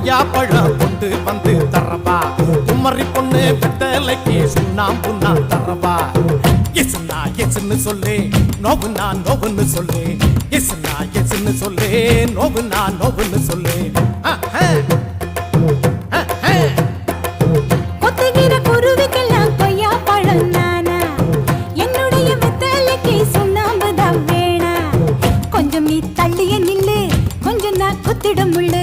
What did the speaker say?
கொய்யா பழம் கொண்டு வந்து தரவா குமரி பொண்ணு வெத்தலைக்கு சுண்ணாம்பு நான் தரவா எசுனா எசுன்னு சொல்லு நோவுனா நோவுன்னு சொல்லு எசுனா எசுன்னு சொல்லு நோவுனா நோவுன்னு சொல்லு கொத்துகிற குருவிக்கெல்லாம் கொய்யா பழம் நானா என்னுடைய வெத்தலைக்கு சுண்ணாம்பு தான் வேணா கொஞ்சம் நீ தள்ளிய நில்லு கொஞ்சம் நான் குத்திட முள்ளு